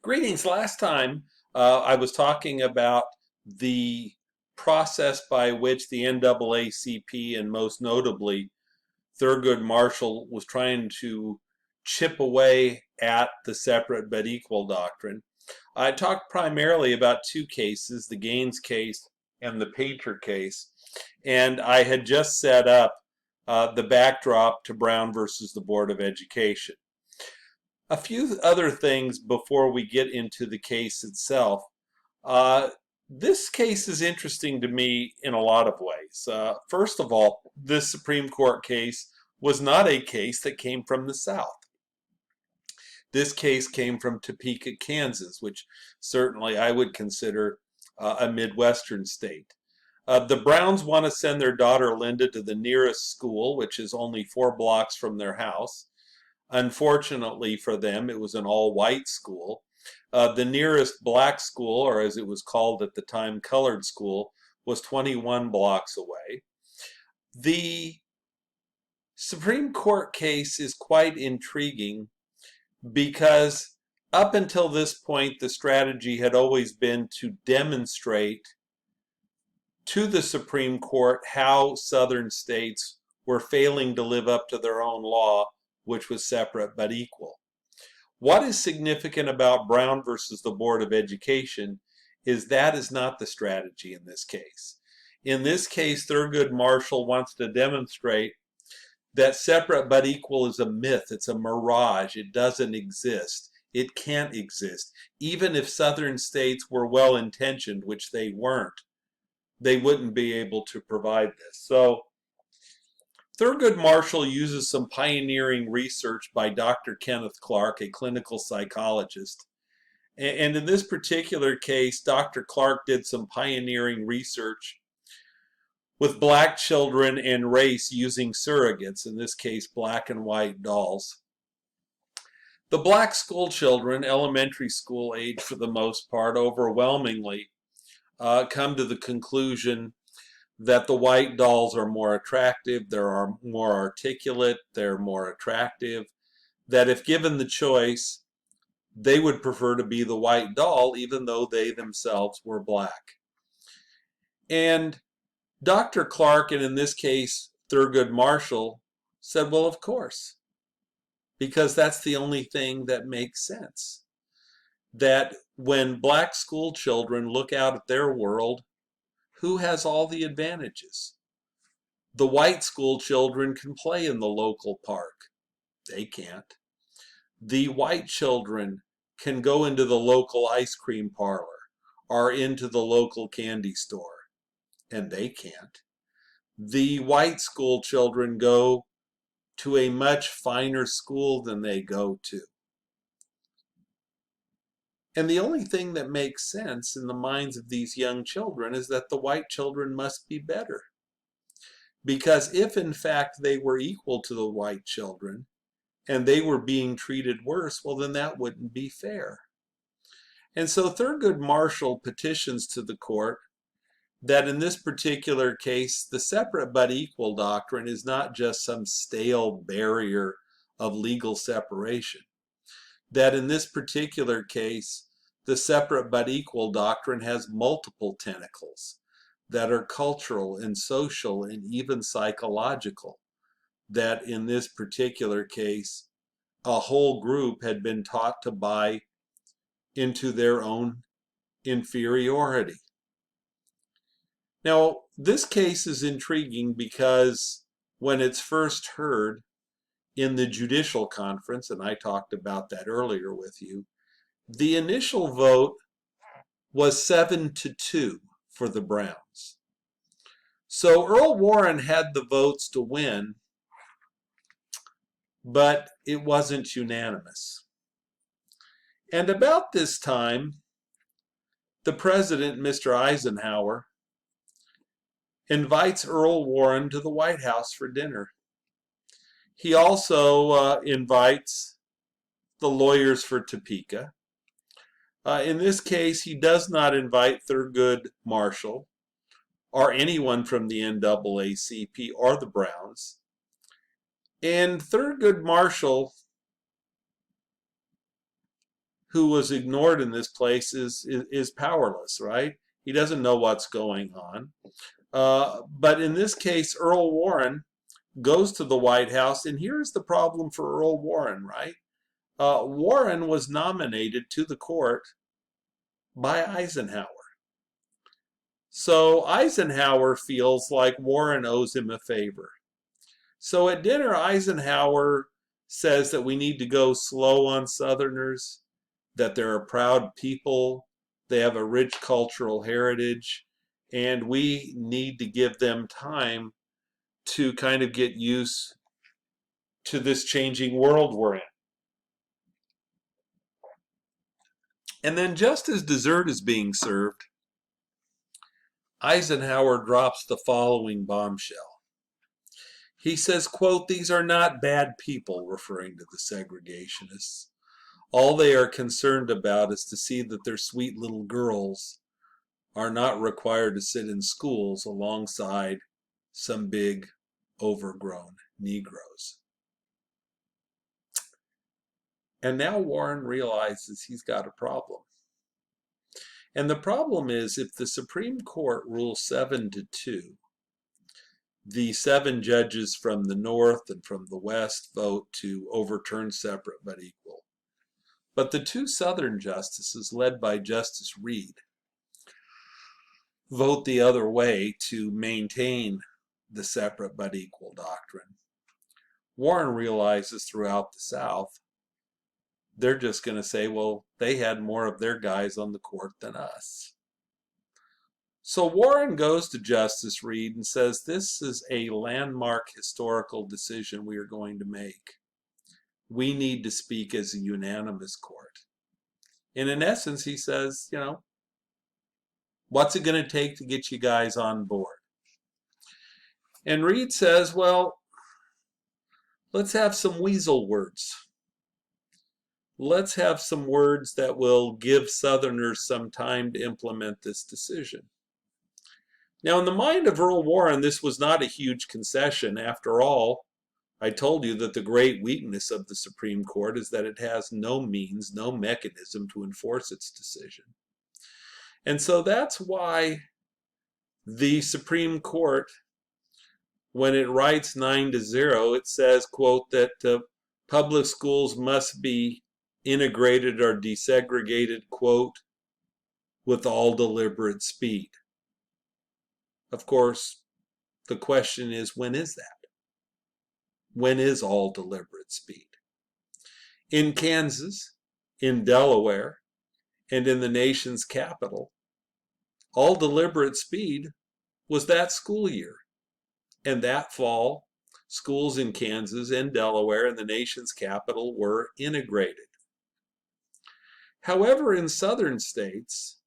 Greetings. Last time I was talking about the process by which the NAACP and most notably Thurgood Marshall was trying to chip away at the separate but equal doctrine. I talked primarily about two cases, the Gaines case and the Painter case, and I had just set up the backdrop to Brown versus the Board of Education. A few other things before we get into the case itself. This case is interesting to me in a lot of ways. First of all, this Supreme Court case was not a case that came from the South. This case came from Topeka, Kansas, which certainly I would consider a Midwestern state. The Browns want to send their daughter Linda to the nearest school, which is only 4 blocks from their house. Unfortunately for them, it was an all-white school. The nearest black school, or as it was called at the time, colored school, was 21 blocks away. The Supreme Court case is quite intriguing because up until this point, the strategy had always been to demonstrate to the Supreme Court how Southern states were failing to live up to their own law, which was separate but equal. What is significant about Brown versus the Board of Education is that is not the strategy in this case. In this case, Thurgood Marshall wants to demonstrate that separate but equal is a myth. It's a mirage. It doesn't exist. It can't exist. Even if Southern states were well-intentioned, which they weren't, they wouldn't be able to provide this. So Thurgood Marshall uses some pioneering research by Dr. Kenneth Clark, a clinical psychologist. And in this particular case, Dr. Clark did some pioneering research with black children and race using surrogates, in this case black and white dolls. The black school children, elementary school age for the most part, overwhelmingly come to the conclusion that the white dolls are more attractive, they're more articulate, they're more attractive, that if given the choice, they would prefer to be the white doll even though they themselves were black. And Dr. Clark, and in this case Thurgood Marshall, said, well, of course, because that's the only thing that makes sense. That when black school children look out at their world, who has all the advantages? The white school children can play in the local park. They can't. The white children can go into the local ice cream parlor or into the local candy store, and they can't. The white school children go to a much finer school than they go to. And the only thing that makes sense in the minds of these young children is that the white children must be better. Because if in fact they were equal to the white children and they were being treated worse, well, then that wouldn't be fair. And so Thurgood Marshall petitions to the court that in this particular case, the separate but equal doctrine is not just some stale barrier of legal separation. That in this particular case, the separate but equal doctrine has multiple tentacles that are cultural and social and even psychological. That in this particular case, a whole group had been taught to buy into their own inferiority. Now, this case is intriguing because when it's first heard in the judicial conference, and I talked about that earlier with you, the initial vote was 7-2 for the Browns. So Earl Warren had the votes to win, but it wasn't unanimous. And about this time, the president, Mr. Eisenhower, invites Earl Warren to the White House for dinner. He also invites the lawyers for Topeka. In this case, he does not invite Thurgood Marshall or anyone from the NAACP or the Browns. And Thurgood Marshall who was ignored in this place is powerless, right? He doesn't know what's going on. But in this case, Earl Warren goes to the White House, and here's the problem for Earl Warren, right? Warren was nominated to the court by Eisenhower. So Eisenhower feels like Warren owes him a favor. So at dinner, Eisenhower says that we need to go slow on Southerners, that they're a proud people, they have a rich cultural heritage, and we need to give them time to kind of get used to this changing world we're in. And then just as dessert is being served, Eisenhower drops the following bombshell. He says, quote, "These are not bad people," referring to the segregationists. "All they are concerned about is to see that their sweet little girls are not required to sit in schools alongside some big, overgrown Negroes." And now Warren realizes he's got a problem. And the problem is, if the Supreme Court rules 7-2, the 7 judges from the North and from the West vote to overturn separate but equal. But the 2 Southern justices, led by Justice Reed, vote the other way to maintain the separate but equal doctrine. Warren realizes throughout the South, they're just going to say, well, they had more of their guys on the court than us. So Warren goes to Justice Reed and says, this is a landmark historical decision we are going to make. We need to speak as a unanimous court. And in essence, he says, what's it going to take to get you guys on board? And Reed says, well, let's have some weasel words. Let's have some words that will give Southerners some time to implement this decision. Now, in the mind of Earl Warren, this was not a huge concession. After all, I told you that the great weakness of the Supreme Court is that it has no means, no mechanism to enforce its decision. And so that's why the Supreme Court, when it writes 9-0, it says, quote, that public schools must be integrated or desegregated, quote, with all deliberate speed. Of course, the question is, when is that? When is all deliberate speed? In Kansas, in Delaware, and in the nation's capital, all deliberate speed was that school year. And that fall, schools in Kansas and Delaware and the nation's capital were integrated. However, in southern states,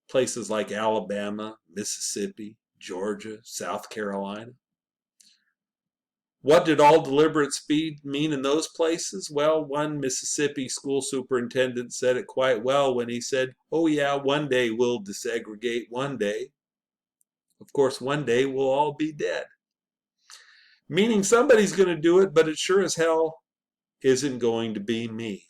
places like Alabama, Mississippi, Georgia, South Carolina, what did all deliberate speed mean in those places? Well, one Mississippi school superintendent said it quite well when he said, oh yeah, one day we'll desegregate, one day. Of course, one day we'll all be dead. Meaning somebody's going to do it, but it sure as hell isn't going to be me.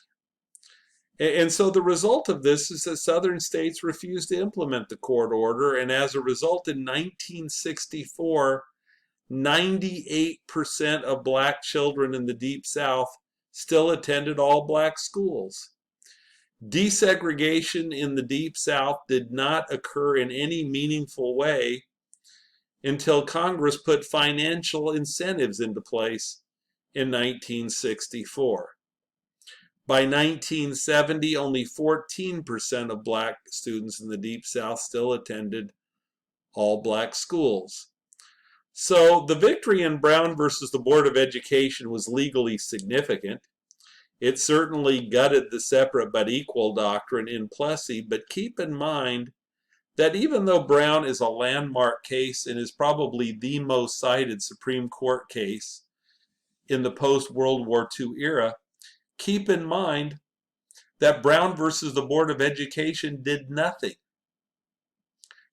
And so the result of this is that southern states refused to implement the court order, and as a result, in 1964, 98% of black children in the Deep South still attended all black schools. Desegregation in the Deep South did not occur in any meaningful way until Congress put financial incentives into place in 1964. By 1970, only 14% of black students in the Deep South still attended all black schools. So the victory in Brown versus the Board of Education was legally significant. It certainly gutted the separate but equal doctrine in Plessy, but keep in mind that even though Brown is a landmark case and is probably the most cited Supreme Court case in the post-World War II era, keep in mind that Brown versus the Board of Education did nothing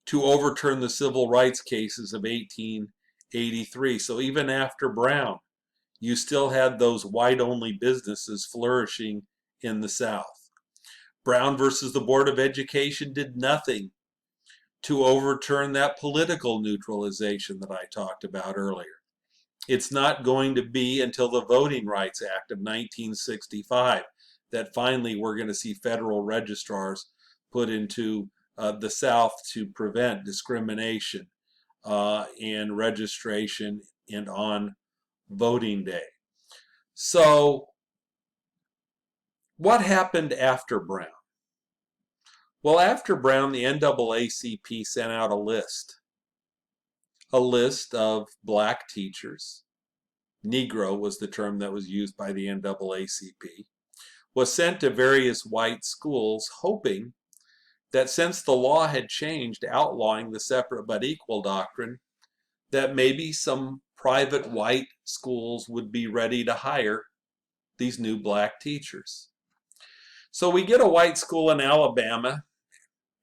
to overturn the civil rights cases of 1883. So even after Brown, you still had those white-only businesses flourishing in the South. Brown versus the Board of Education did nothing to overturn that political neutralization that I talked about earlier. It's not going to be until the Voting Rights Act of 1965 that finally we're going to see federal registrars put into the South to prevent discrimination in registration and on voting day. So what happened after Brown? Well, after Brown, the NAACP sent out a list of black teachers. Negro was the term that was used by the NAACP, was sent to various white schools, hoping that since the law had changed outlawing the separate but equal doctrine, that maybe some private white schools would be ready to hire these new black teachers. So we get a white school in Alabama,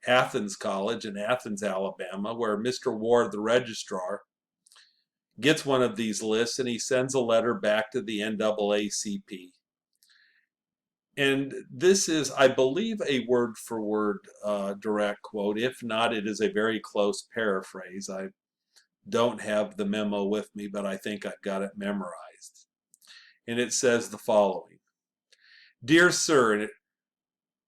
Athens College in Athens, Alabama, where Mr. Ward, the registrar, gets one of these lists and he sends a letter back to the NAACP. And this is, I believe, a word-for-word direct quote. If not, it is a very close paraphrase. I don't have the memo with me, but I think I've got it memorized. And it says the following. Dear Sir,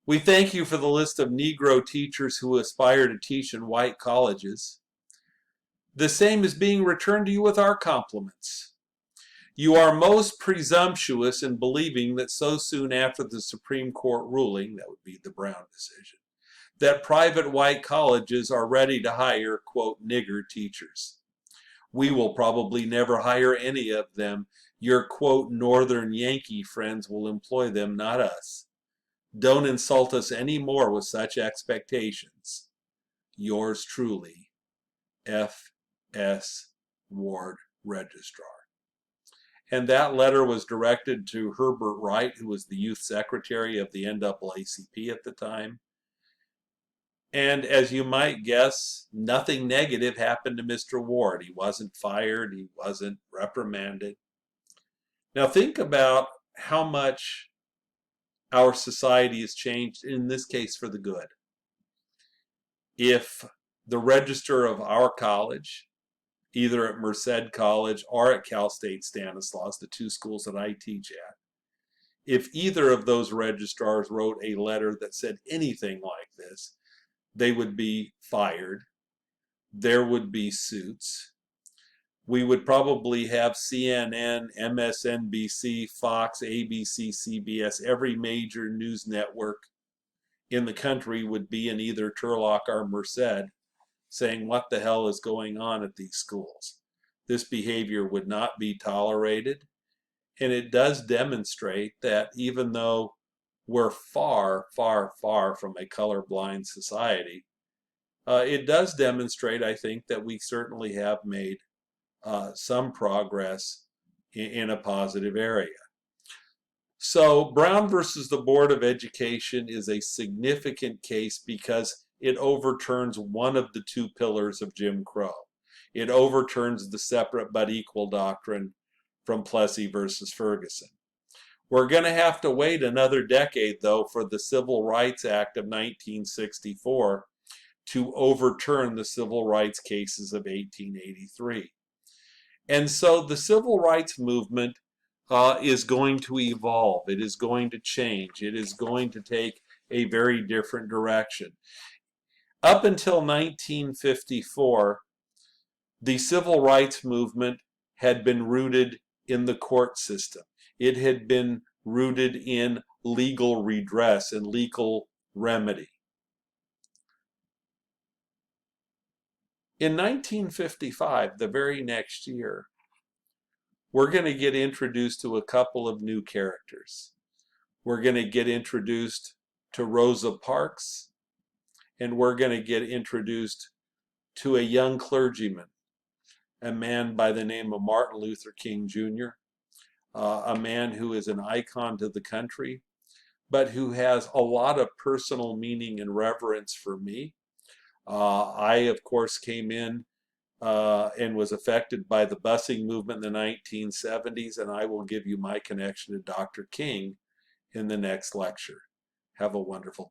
we thank you for the list of Negro teachers who aspire to teach in white colleges. The same is being returned to you with our compliments. You are most presumptuous in believing that so soon after the Supreme Court ruling, that would be the Brown decision, that private white colleges are ready to hire, quote, nigger teachers. We will probably never hire any of them. Your, quote, Northern Yankee friends will employ them, not us. Don't insult us any more with such expectations. Yours truly, F.S. Ward, Registrar. And that letter was directed to Herbert Wright, who was the youth secretary of the NAACP at the time. And as you might guess, nothing negative happened to Mr. Ward. He wasn't fired. He wasn't reprimanded. Now think about how much our society has changed, in this case for the good. If the register of our college, either at Merced College or at Cal State Stanislaus, the two schools that I teach at, if either of those registrars wrote a letter that said anything like this, they would be fired. There would be suits. We would probably have CNN, MSNBC, Fox, ABC, CBS, every major news network in the country would be in either Turlock or Merced saying what the hell is going on at these schools. This behavior would not be tolerated, and it does demonstrate that even though we're far, far, far from a colorblind society, it does demonstrate, I think, that we certainly have made some progress in a positive area. So Brown versus the Board of Education is a significant case because it overturns one of the two pillars of Jim Crow. It overturns the separate but equal doctrine from Plessy versus Ferguson. We're going to have to wait another decade, though, for the Civil Rights Act of 1964 to overturn the civil rights cases of 1883. And so the civil rights movement is going to evolve. It is going to change. It is going to take a very different direction. Up until 1954, the civil rights movement had been rooted in the court system. It had been rooted in legal redress and legal remedy. In 1955, the very next year, we're going to get introduced to a couple of new characters. We're going to get introduced to Rosa Parks, and we're going to get introduced to a young clergyman, a man by the name of Martin Luther King Jr., a man who is an icon to the country, but who has a lot of personal meaning and reverence for me. I, of course, came in and was affected by the busing movement in the 1970s, and I will give you my connection to Dr. King in the next lecture. Have a wonderful day.